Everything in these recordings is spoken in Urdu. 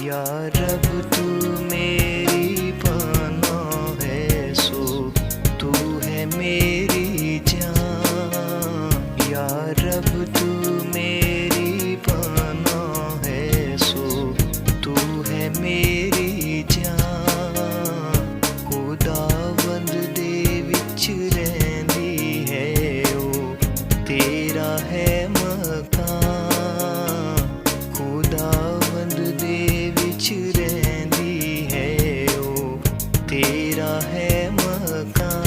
یا رب تو میری پناہ ہے، سو تو ہے میری جان. یا رب تو میری پناہ ہے، سو تو ہے میری جان. خداوند دے وچ رہندی ہے او تیرا ہے مکان. خداوند دے وچ رہندی ہے او تیرا ہے مکان.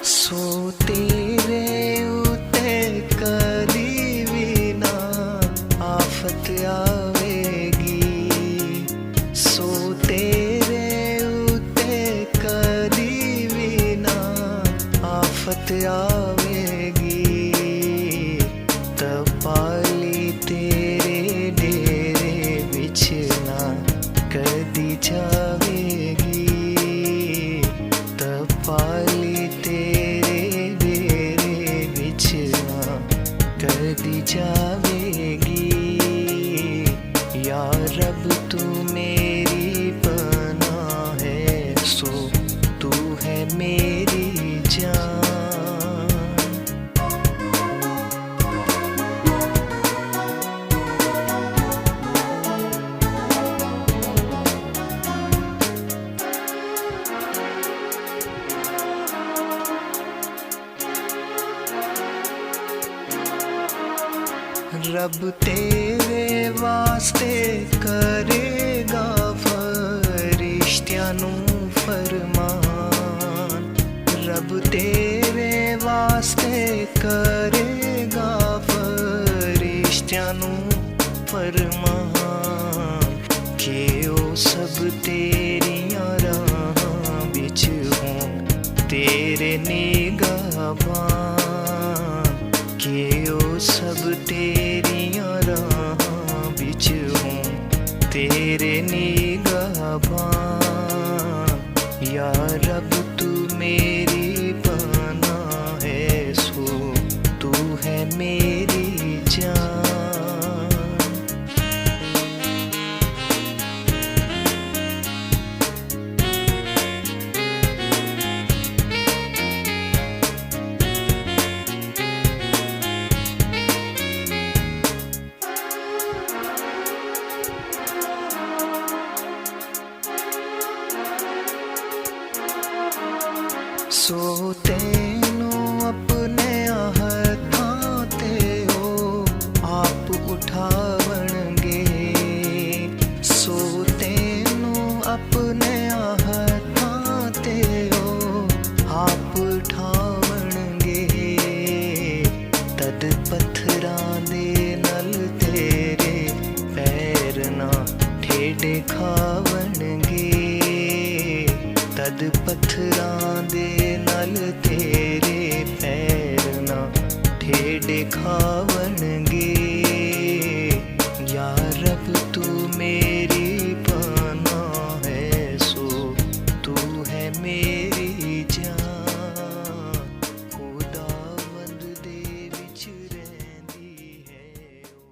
سو تیرے اُتے کدی وی نہ آفت آوے گی. سو تیرے اُتے کدی وی نہ آفت آوے گی. تپالی تیرے ڈیرے وچ نہ کدی جاوے گی. تپالی تیرے ڈیرے وچ نہ کدی جاوے گی. یا رب تو میری پناہ ہے، سو تو ہے میری جان. رب تیرے واسطے کرے گا فرشتیاں نوں فرمان. رب تیرے واسطے کرے گا فرشتیاں نوں فرمان. کہ او سب تیریاں راہاں وچ ہون تیرے نگہبان. کہ او سب تیریاں راہاں وچ ہون تیرے نگہبان. یا رب تو میری پناہ ہے، سو تو ہے میری جان. سو تینوں اپنے ہتھاں تے او آپ اٹھاون گے. سو تینوں اپنے ہتھاں تے او آپ اٹھاون گے. تد پتھراں دے نل تیرے پیر نہ ٹھیڈے کھاون گے. تد پتھراں دے نل تیرے پیر نہ ٹھیڈے کھاون گے. یا رب تو میری پناہ ہے، سو تو ہے میری جان. خداوند دے وچ رہندی ہے او.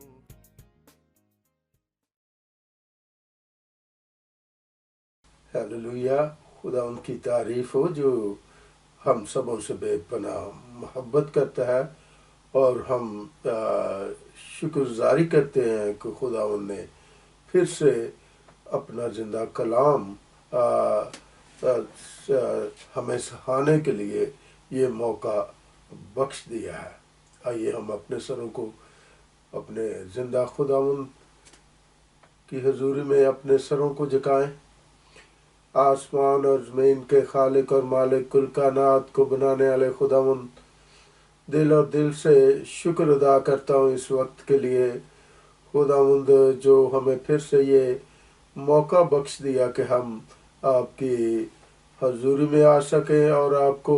ہیلیلویا. خدا ان کی تعریف ہو جو ہم سبوں سے بے پناہ محبت کرتا ہے، اور ہم شکر گزاری کرتے ہیں کہ خدا ان نے پھر سے اپنا زندہ کلام ہمیں سکھانے کے لیے یہ موقع بخش دیا ہے. آئیے ہم اپنے سروں کو اپنے زندہ خداوند کی حضوری میں اپنے سروں کو جھکائیں. آسمان اور زمین کے خالق اور مالک کل کائنات کو بنانے والے خداوند، دل اور دل سے شکر ادا کرتا ہوں اس وقت کے لیے خداوند جو ہمیں پھر سے یہ موقع بخش دیا کہ ہم آپ کی حضوری میں آ سکیں اور آپ کو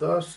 10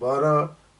12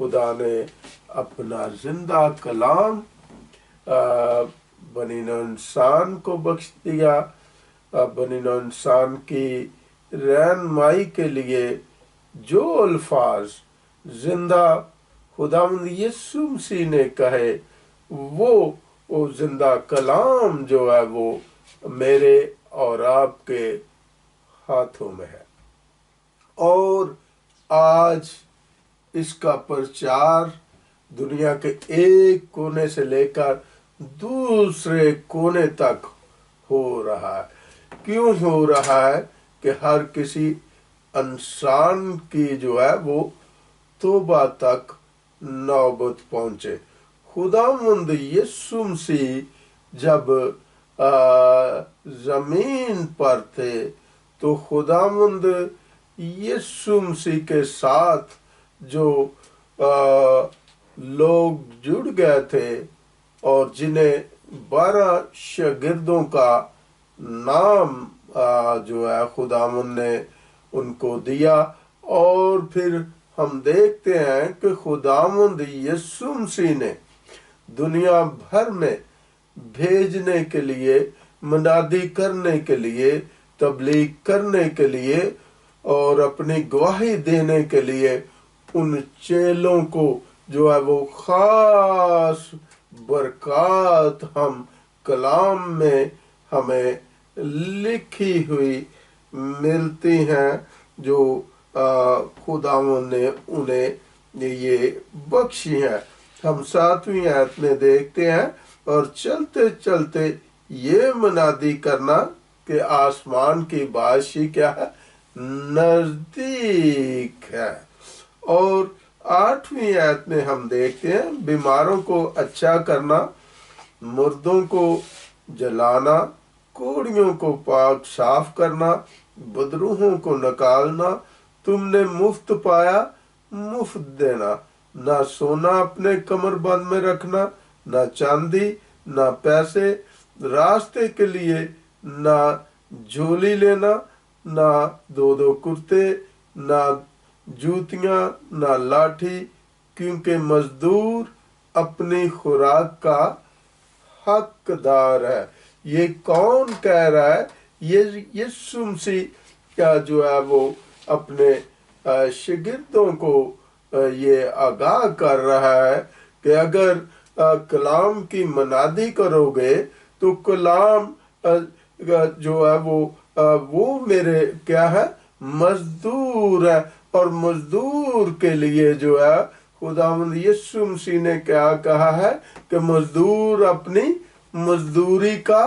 خدا نے اپنا زندہ کلام بنی نوع انسان کو بخش دیا، بنی نوع انسان کی رہنمائی کے لیے جو الفاظ زندہ خداوند یسوع مسیح نے کہے، وہ زندہ کلام جو ہے وہ میرے اور آپ کے ہاتھوں میں ہے، اور آج اس کا پرچار دنیا کے ایک کونے سے لے کر دوسرے کونے تک ہو رہا ہے۔ کیوں ہو رہا ہے؟ کہ ہر کسی انسان کی جو ہے وہ توبہ تک نوبت پہنچے۔ خداوند یسوع مسیح جب زمین پر تھے تو خداوند یسوع مسیح کے ساتھ جو لوگ جڑ گئے تھے اور جنہیں 12 شاگردوں کا نام جو ہے خداوند نے ان کو دیا، اور پھر ہم دیکھتے ہیں کہ خداوند یسوع مسیح نے دنیا بھر میں بھیجنے کے لیے، منادی کرنے کے لیے، تبلیغ کرنے کے لیے اور اپنی گواہی دینے کے لیے ان چیلوں کو جو ہے وہ خاص برکات ہم کلام میں ہمیں لکھی ہوئی ملتی ہیں، جو خداوند نے انہیں یہ بخشی ہیں۔ ہم 7ویں آیت میں دیکھتے ہیں، اور چلتے چلتے یہ منادی کرنا کہ آسمان کی بادشاہی کیا ہے؟ نزدیک ہے۔ اور 8ویں آیت میں ہم دیکھتے ہیں، بیماروں کو اچھا کرنا، مردوں کو جلانا، کوڑیوں کو پاک صاف کرنا، بدروحوں کو نکالنا، تم نے مفت پایا مفت دینا، نہ سونا اپنے کمر بند میں رکھنا، نہ چاندی، نہ پیسے، راستے کے لیے نہ جھولی لینا، نہ 2 کرتے، نہ جوتیاں، نہ لاٹھی، کیونکہ مزدور اپنی خوراک کا حقدار ہے۔ یہ کون کہہ رہا ہے؟ یہ یسوع مسیح کا جو ہے وہ اپنے شاگردوں کو یہ آگاہ کر رہا ہے کہ اگر کلام کی منادی کرو گے تو کلام جو ہے وہ میرے کیا ہے؟ مزدور ہے، اور مزدور کے لیے جو ہے خداوند یسوع مسیح نے کیا کہا ہے کہ مزدور اپنی مزدوری کا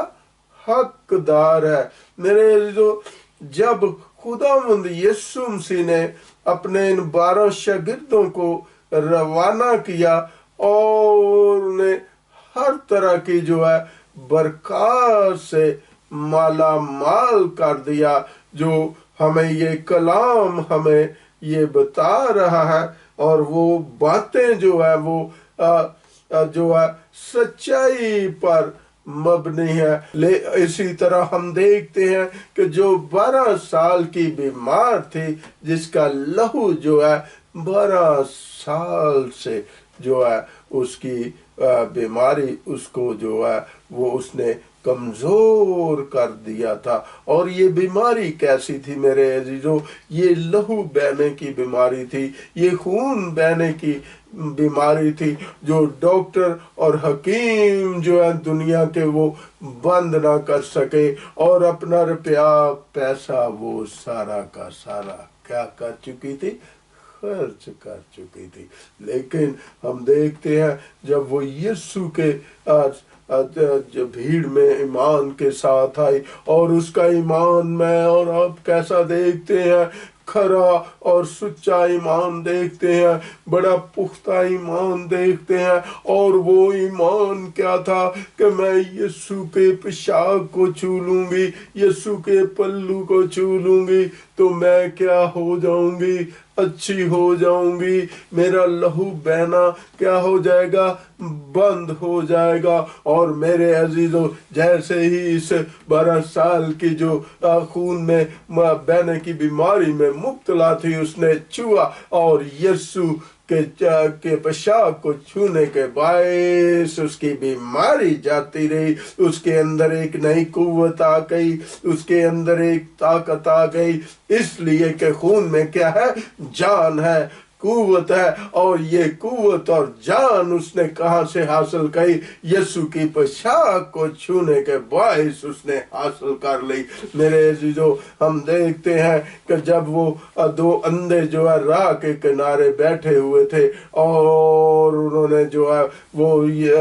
حقدار ہے۔ میرے عزیزو، جب خداوند یسوع مسیح نے اپنے ان 12 شاگردوں کو روانہ کیا اور انہیں ہر طرح کی جو ہے برکات سے مالا مال کر دیا، جو ہمیں یہ کلام ہمیں یہ بتا رہا ہے، اور وہ باتیں جو ہے وہ جو ہے سچائی پر مبنی ہے۔ اسی طرح ہم دیکھتے ہیں کہ جو 12 سال کی بیمار تھی، جس کا لہو جو ہے 12 سال سے جو ہے اس کی بیماری اس کو جو ہے وہ اس نے کمزور کر دیا تھا۔ اور یہ بیماری کیسی تھی میرے عزیزو؟ یہ لہو بہنے کی بیماری تھی، یہ خون بہنے کی بیماری تھی، جو ڈاکٹر اور حکیم جو ہے دنیا کے وہ بند نہ کر سکے، اور اپنا روپیہ پیسہ وہ سارا کا سارا کیا کر چکی تھی؟ خرچ کر چکی تھی۔ لیکن ہم دیکھتے ہیں جب وہ یسوع کے بھیڑ میں ایمان کے ساتھ آئی، اور اس کا ایمان میں اور آپ کیسا دیکھتے ہیں؟ کھرا اور سچا ایمان دیکھتے ہیں، بڑا پختہ ایمان دیکھتے ہیں۔ اور وہ ایمان کیا تھا کہ میں یسوع کے پوشاک کو چھو لوں گی، یسوع کے پلو کو چھو لوں گی تو میں کیا ہو جاؤں گی؟ اچھی ہو جاؤں گی، میرا لہو بہنا کیا ہو جائے گا؟ بند ہو جائے گا۔ اور میرے عزیزو، جیسے ہی اس 12 سال کی جو خون میں بہنے کی بیماری میں مبتلا تھی، اس نے چھوا، اور یسوع کہ پیشاب کو چھونے کے باعث اس کی بیماری جاتی رہی. اس کے اندر ایک نئی قوت آ گئی, اس کے اندر ایک طاقت آ گئی, اس لیے کہ خون میں کیا ہے؟ جان ہے, قوت ہے. اور یہ قوت اور جان اس نے کہاں سے حاصل کی؟ یسوع کی پوشاک کو چھونے کے باعث اس نے حاصل کر لی. میرے عزیزو, ہم دیکھتے ہیں کہ جب وہ دو اندھے جو ہے راہ کے کنارے بیٹھے ہوئے تھے اور انہوں نے جو ہے وہ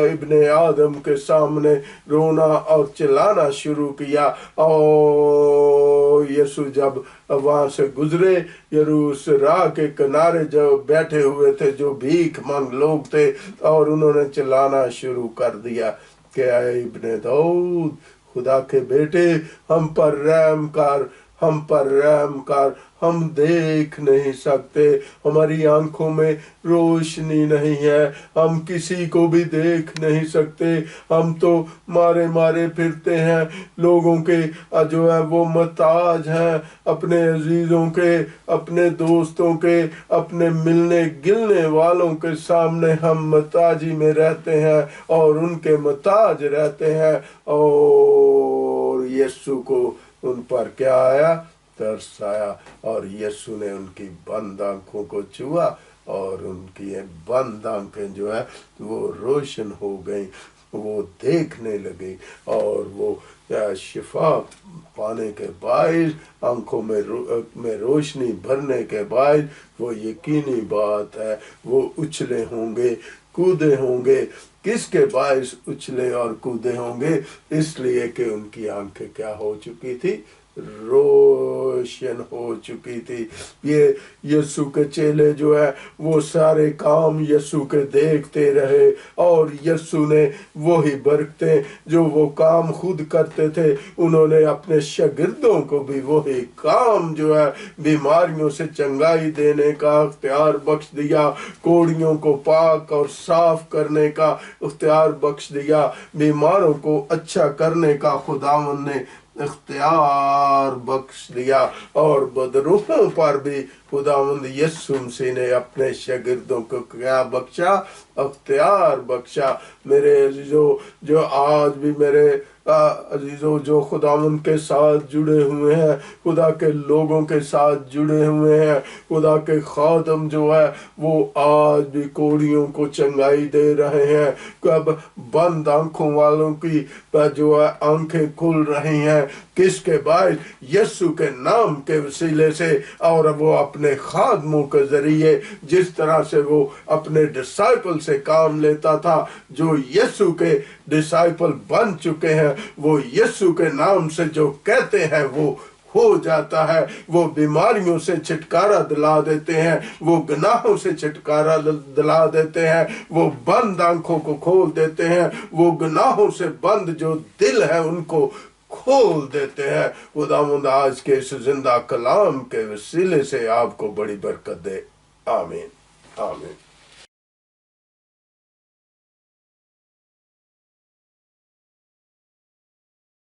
ابن آدم کے سامنے رونا اور چلانا شروع کیا, اور یسوع جب وہاں سے گزرے, اس راہ کے کنارے جو بیٹھے ہوئے تھے جو بھیک مانگ لوگ تھے, اور انہوں نے چلانا شروع کر دیا کہ اے ابن داؤد, خدا کے بیٹے, ہم پر رحم کر, ہم پر رحم کر, ہم دیکھ نہیں سکتے, ہماری آنکھوں میں روشنی نہیں ہے, ہم کسی کو بھی دیکھ نہیں سکتے, ہم تو مارے مارے پھرتے ہیں, لوگوں کے جو ہے وہ محتاج ہیں, اپنے عزیزوں کے, اپنے دوستوں کے, اپنے ملنے گلنے والوں کے سامنے ہم محتاجی میں رہتے ہیں اور ان کے محتاج رہتے ہیں. اور یسوع کو ان پر کیا آیا؟ ترس آیا, اور یسوع نے ان کی بند آنکھوں کو چھوا, اور ان کی بند آنکھیں جو ہے وہ روشن ہو گئیں, وہ دیکھنے لگی, اور وہ شفا پانے کے باعث, آنکھوں میں روشنی بھرنے کے باعث, وہ یقینی بات ہے وہ اچھلے ہوں گے, کودے ہوں گے. کس کے باعث اچھلے اور کودے ہوں گے؟ اس لیے کہ ان کی آنکھیں کیا ہو چکی تھی؟ روشن ہو چکی تھی. یہ یسوع کے چیلے جو ہے وہ سارے کام یسوع کے دیکھتے رہے, اور یسوع نے وہی برکتیں جو وہ کام خود کرتے تھے, انہوں نے اپنے شاگردوں کو بھی وہی کام جو ہے بیماریوں سے چنگائی دینے کا اختیار بخش دیا, کوڑیوں کو پاک اور صاف کرنے کا اختیار بخش دیا, بیماروں کو اچھا کرنے کا خداوند نے اختیار بخش دیا, اور بدروحوں پر بھی خداوند یسوع مسیح نے اپنے شاگردوں کو کیا بخشا؟ اختیار بخشا. میرے عزیزو, جو آج بھی میرے عزیزو جو خداوند کے ساتھ جڑے ہوئے ہیں, خدا کے لوگوں کے ساتھ جڑے ہوئے ہیں, خدا کے خادم جو ہے وہ آج بھی کوڑیوں کو چنگائی دے رہے ہیں, کب بند آنکھوں والوں کی جو ہے آنکھیں کھل رہی ہیں. کس کے باعث؟ یسوع کے نام کے وسیلے سے, اور وہ اپنے خادموں کے ذریعے, جس طرح سے وہ اپنے ڈسائپل سے کام لیتا تھا, جو یسوع کے ڈسائپل بن چکے ہیں, وہ یسوع کے نام سے جو کہتے ہیں وہ ہو جاتا ہے. وہ بیماریوں سے چھٹکارا دلا دیتے ہیں, وہ گناہوں سے چھٹکارا دلا دیتے ہیں, وہ بند آنکھوں کو کھول دیتے ہیں, وہ گناہوں سے بند جو دل ہے ان کو کھول دیتے ہیں. خداوند آج کے اس زندہ کلام کے وسیلے سے آپ کو بڑی برکت دے. آمین, آمین.